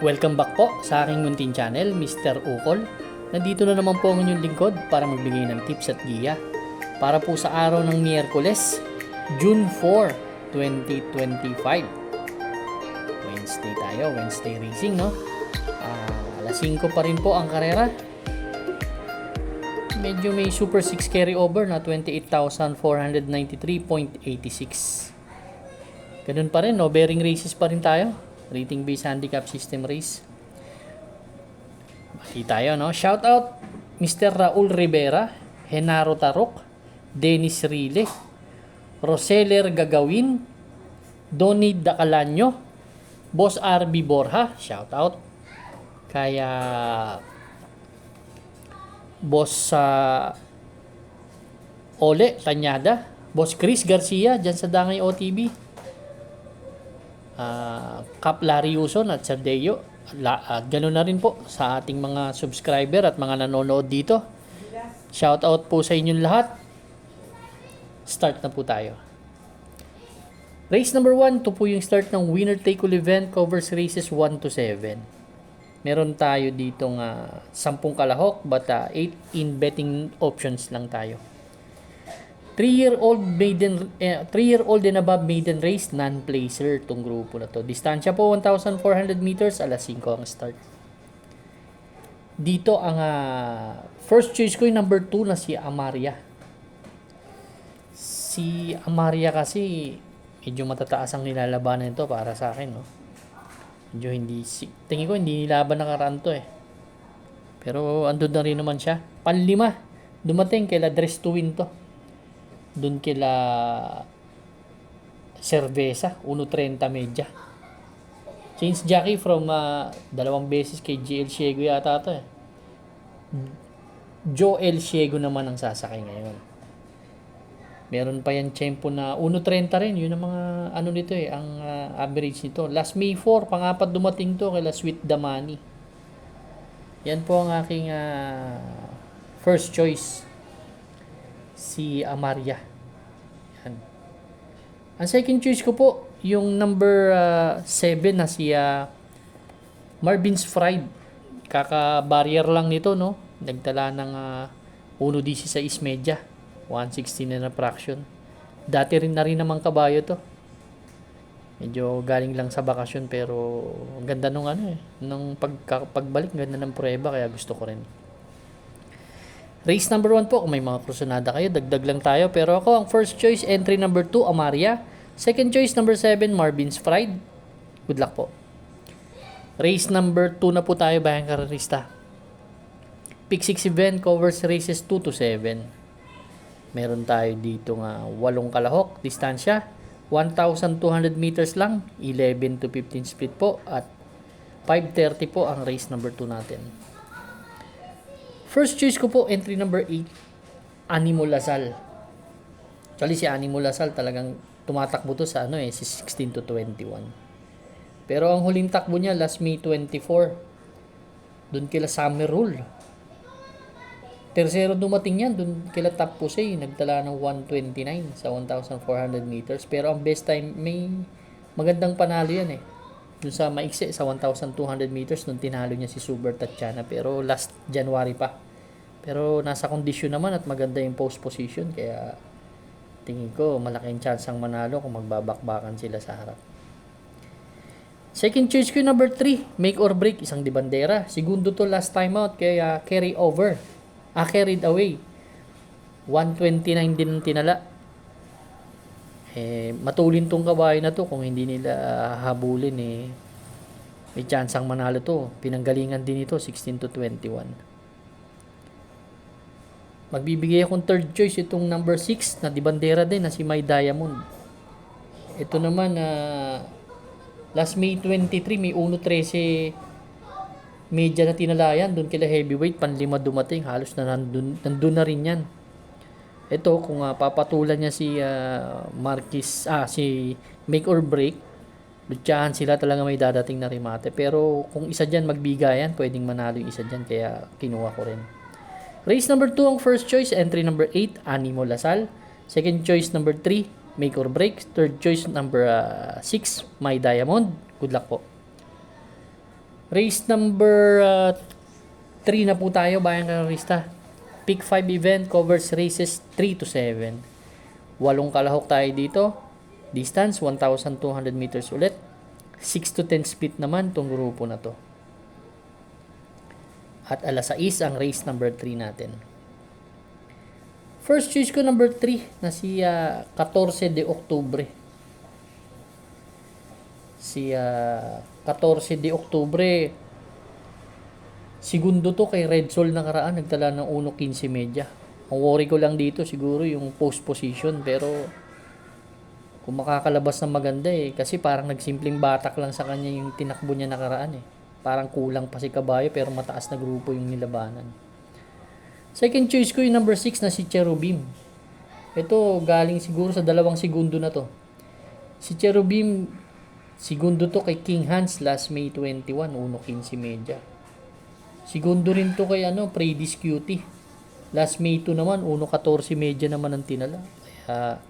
Welcome back po sa aking munting channel, Mr. Ukol. Nandito na naman po ang inyong lingkod para magbigay ng tips at giya para po sa araw ng Miyerkules, June 4, 2025. Wednesday tayo, Wednesday racing, no? Alas 5 pa rin po ang karera. Medyo may Super 6 carryover na 28,493.86. Ganun pa rin, no? Bearing races pa rin tayo. Rating based handicap system race. Bati tayo, no? Shout out Mr. Raul Rivera, Henaro Tarok, Dennis Rile, Roseller Gagawin, Donny Dacalanyo, Boss RB Borja, shout out. Kaya Boss Ole Tanyada, Boss Chris Garcia dyan sa Dangay OTB. Cap Larry Uson at Sardeo. Ganoon na rin po sa ating mga subscriber at mga nanonood dito. Shout out po sa inyong lahat. Start na po tayo. Race number 1, ito po yung start ng winner take all event, covers races 1 to 7. Meron tayo dito nga 10 kalahok but 8 in betting options lang tayo. 3-year-old and above maiden race, non-placer tong grupo na to. Distansya po 1,400 meters, alas 5 ang start. Dito ang first choice ko yung number 2 na si Amaria. Si Amaria kasi medyo matataas ang nilalabanan nito para sa akin, no. Medyo tingin ko hindi nilaban nakaraan to eh. Pero andun na rin naman siya. Panlima, dumating kila Dress to Win to. Doon kila Cerveza, 1.30 medya. Change jockey from dalawang beses kay GL Ciego yata ito eh. Joel Ciego naman ang sasakay ngayon. Meron pa yan tempo na 1.30 rin. Yun ang mga ano nito eh, ang average nito. Last May 4, pangapat dumating to kila Sweet Damani. Yan po ang aking first choice. Si Amaria. Yan. Ang second choice ko po, yung number 7 na si Marvin's Fried. Kaka-barrier lang nito, no? Nagtala ng 1.16 medya. 116 na fraction. Dati rin na rin naman kabayo to. Medyo galing lang sa bakasyon pero ang ganda nung nung pagbalik, ganda ng prueba kaya gusto ko rin. Race number 1 po, kung may mga krusonada kayo, dagdag lang tayo. Pero ako, ang first choice, entry number 2, Amaria. Second choice, number 7, Marvin's Fried. Good luck po. Race number 2 na po tayo, bayang karerista. Pick 6 event, covers races 2 to 7. Meron tayo dito nga 8 kalahok, distansya. 1,200 meters lang, 11 to 15 split po. At 5:30 po ang race number 2 natin. First choice ko po, entry number 8, Animo Lasal. Actually, si Animo Lasal talagang tumatakbo to sa si 16 to 21. Pero ang huling takbo niya, last May 24, doon kila Summer Rule. Tercero dumating yan, doon kila Top Pusey, nagtala ng 129 sa 1,400 meters. Pero ang best time, may magandang panalo yan eh. Doon sa maiksi sa 1,200 meters nung tinalo niya si Suber Tatiana pero last January pa. Pero nasa kondisyon naman at maganda yung post position kaya tingin ko malaking chance ang manalo kung magbabakbakan sila sa harap. Second choice ko yung number 3, Make or Break, isang dibandera. Segundo to last time out kaya carried away. 129 din ang tinala. Matulin tong kabayo na to kung hindi nila habulin may chance ang manalo to. Pinanggalingan din ito 16 to 21. Magbibigay akong third choice itong number 6 na dibandera din na si My Diamond. Ito naman last May 23 may 1.13 medya na tinalayan doon kila heavyweight, panlima dumating, halos na nandun na rin yan. Ito, kung papatulan niya si si Make or Break, lutsahan sila talaga may dadating na remate. Pero kung isa dyan magbigayan, pwedeng manalo yung isa dyan, kaya kinuha ko rin. Race number 2 ang first choice, entry number 8, Animo Lasal. Second choice number 3, Make or Break. Third choice number 6, My Diamond. Good luck po. Race number 3 na po tayo, Bayang Karista. Pick 5 event covers races 3 to 7. 8 kalahok tayo dito. Distance 1,200 meters ulit. 6 to 10 split naman tong grupo na to. At alas 6 ang race number 3 natin. First choice ko number 3 na si 14 de Oktubre. Si 14 de Oktubre, segundo to kay Red Sol nakaraan, nagtala ng 1.15 media. Ang worry ko lang dito siguro yung post position, pero kung makakalabas ng maganda kasi parang nagsimpleng batak lang sa kanya yung tinakbo niya nakaraan Parang kulang pa si Kabayo pero mataas na grupo yung nilabanan. Second choice ko yung number 6 na si Cherubim. Ito galing siguro sa 2 segundo na to. Si Cherubim, segundo to kay King Hans last May 21, 1.15 media. Segundo rin to kay Predis Cutie. Last May 2 naman, 1.14 media naman ang tinala. Kaya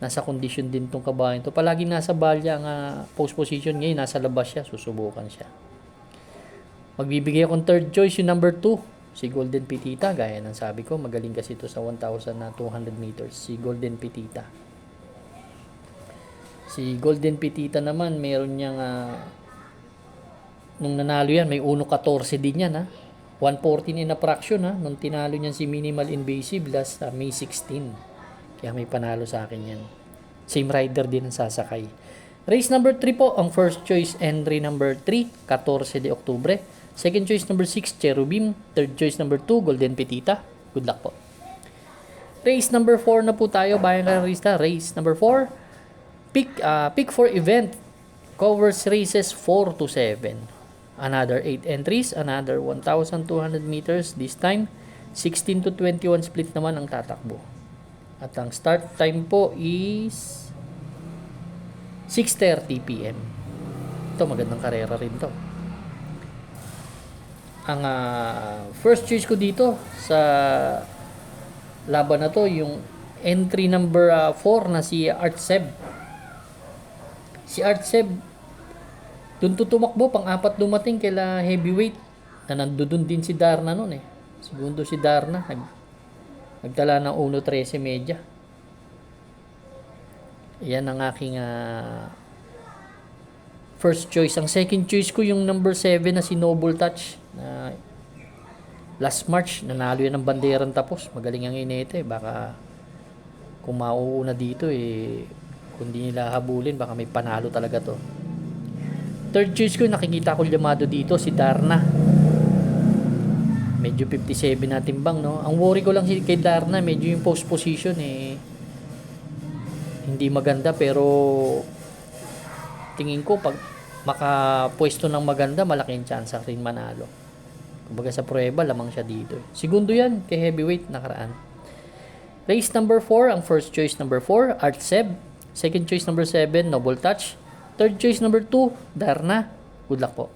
nasa condition din tong kabayan to. Palaging nasa balya ang post position. Ngayon nasa labas siya, susubukan siya. Magbibigay akong third choice yung number 2, si Golden Petita. Gaya ng sabi ko, magaling kasi ito sa 1,200 meters, si Golden Petita. Si Golden Petita naman, meron niyang nung nanalo yan, may 1.14 din yan 114 in a fraction nung tinalo niyan si Minimal Invasive last May 16. Kaya may panalo sa akin yan. Same rider din ang sasakay. Race number 3 po, ang first choice entry number 3, 14 de Oktubre. Second choice number 6, Cherubim. Third choice number 2, Golden Petita. Good luck po. Race number 4 na po tayo, Bayang Karista. Race number 4, pick 4 event. Covers races 4 to 7. Another 8 entries, another 1,200 meters. This time, 16 to 21 split naman ang tatakbo. At ang start time po is 6:30 PM. Ito, magandang karera rin to. Ang first choice ko dito sa laban na to, yung entry number 4 na si Artseb. Si Artseb, dun to tumakbo, pang-apat dumating kaila heavyweight. Na nandun din si Darna nun Segundo si Darna, nagtala ng 1.13 media. Yan ang aking first choice. Ang second choice ko yung number 7 na si Noble Touch. Last March, nanalo yan ng banderang tapos. Magaling ang inete. Baka kung mauuna dito kung di nila habulin, baka may panalo talaga to. Third choice ko, nakikita ko llamado dito, si Darna. Medyo 57 na timbang, no? Ang worry ko lang kay Darna, medyo yung post position hindi maganda, pero tingin ko pag makapwesto ng maganda, malaking chance rin manalo. Kumbaga sa prueba, lamang siya dito. Segundo yan kay heavyweight nakaraan. Race number 4, ang first choice number 4, Artseb. Second choice number 7, Noble Touch. Third choice number 2, Darna. Good luck po.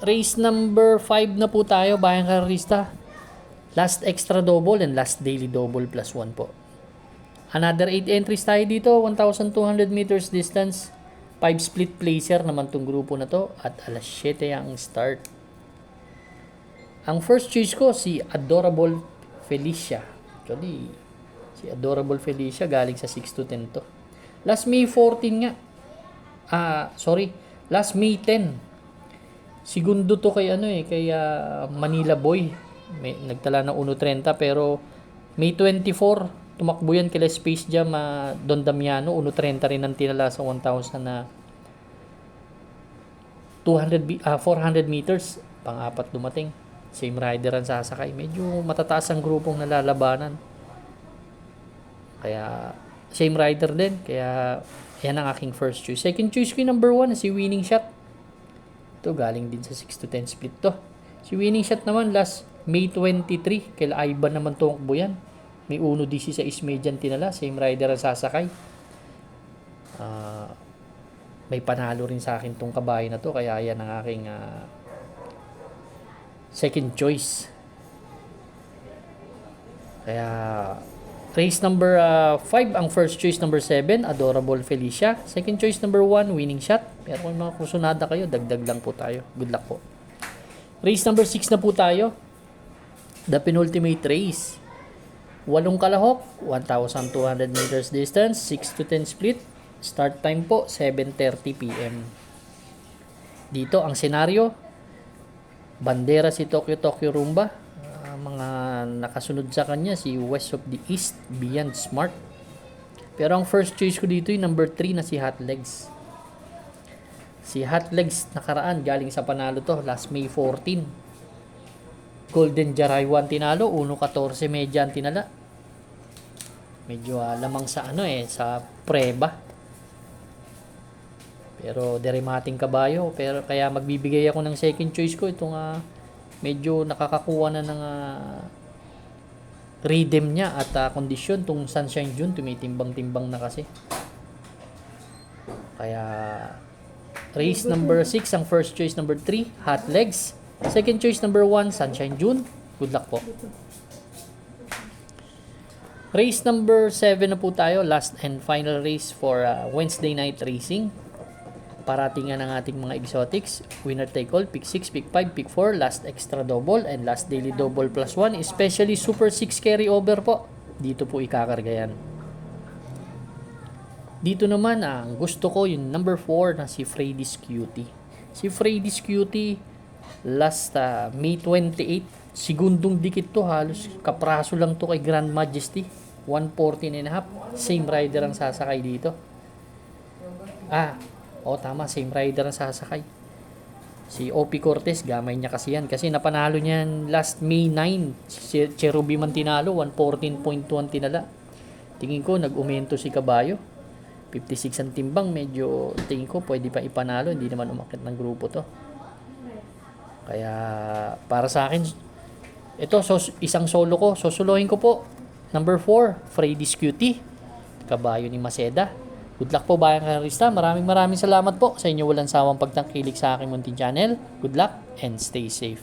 Race number 5 na po tayo, Bayang Karista. Last extra double and last daily double plus 1 po. Another 8 entries tayo dito, 1,200 meters distance. 5 split placer naman tong grupo na to. At alas 7 ang start. Ang first choice ko, si Adorable Felicia. Actually, si Adorable Felicia galing sa 6 to 10 to. Last May 14 nga. Last May 10. Segundo to kay kay Manila Boy. Nagtala ng 1.30 pero May 24 tumakbo yan kila Space Jam Don Damiano, 1.30 rin ang tinala sa 1,000 na 400 meters, pang-apat dumating. Same rider ang sasakay. Medyo matataas ang grupong nalalabanan. Kaya same rider din, kaya yan ang aking first choice. Second choice ko yung number 1 si Winning Shot. Ito galing din sa 6 to 10 split to. Si Winning Shot naman last May 23 kay Ivan naman tumakbo yan. May 1.16 median tinala, same rider ang sasakay. May panalo rin sa akin tong kabayo na to, kaya yan ang aking second choice. Kaya race number 5 ang first choice number 7, Adorable Felicia. Second choice number 1, Winning Shot. Pero kung mga kusunada kayo, dagdag lang po tayo. Good luck po. Race number 6 na po tayo. The penultimate race. 8 kalahok, 1,200 meters distance, 6 to 10 split. Start time po, 7:30 p.m. Dito ang senaryo, bandera si Tokyo Rumba. Mga nakasunod sa kanya si West of the East, Beyond Smart. Pero ang first choice ko dito yung number 3 na si Hot Legs. Si Hot Legs nakaraan, galing sa panalo to, last May 14. Golden Jaraywan tinalo, 1.14 medya ang tinala. Medyo lamang sa sa preba. Pero deremating kabayo, pero kaya magbibigay ako ng second choice ko itong medyo nakakakuha na ng rhythm niya at kondisyon tong Sunshine June, tumitimbang-timbang na kasi. Kaya race number 6 ang first choice, number 3 Hot Legs. Second choice number 1 Sunshine June. Good luck po. Race number 7 na po tayo, last and final race for Wednesday night racing. Paratingan ng ating mga exotics. Winner take all, pick 6, pick 5, pick 4, last extra double and last daily double plus 1, especially super 6 carry over po. Dito po ikakarga yan. Dito naman ang gusto ko yung number 4 na si Freddy's Cutie. Si Freddy's Cutie last May 28, segundong dikit to, halos kapraso lang to kay Grand Majesty. 114.5, same rider ang sasakay dito. Tama, same rider ang sasakay. Si OP Cortez, gamay niya kasi yan. Kasi napanalo niyan last May 9. Si Cherubim ang tinalo, 114.1 tinala. Tingin ko, nag-umento si Kabayo. 56 ang timbang, medyo tingin ko pwede pa ipanalo. Hindi naman umakit ng grupo to. Kaya, para sa akin, ito, isang solo ko. Susuluhin ko po. Number 4, Freddy's Cutie. Kabayo ni Maceda. Good luck po, Bayang Karista. Maraming salamat po sa inyo walang sawang pagtangkilik sa aking munting channel. Good luck and stay safe.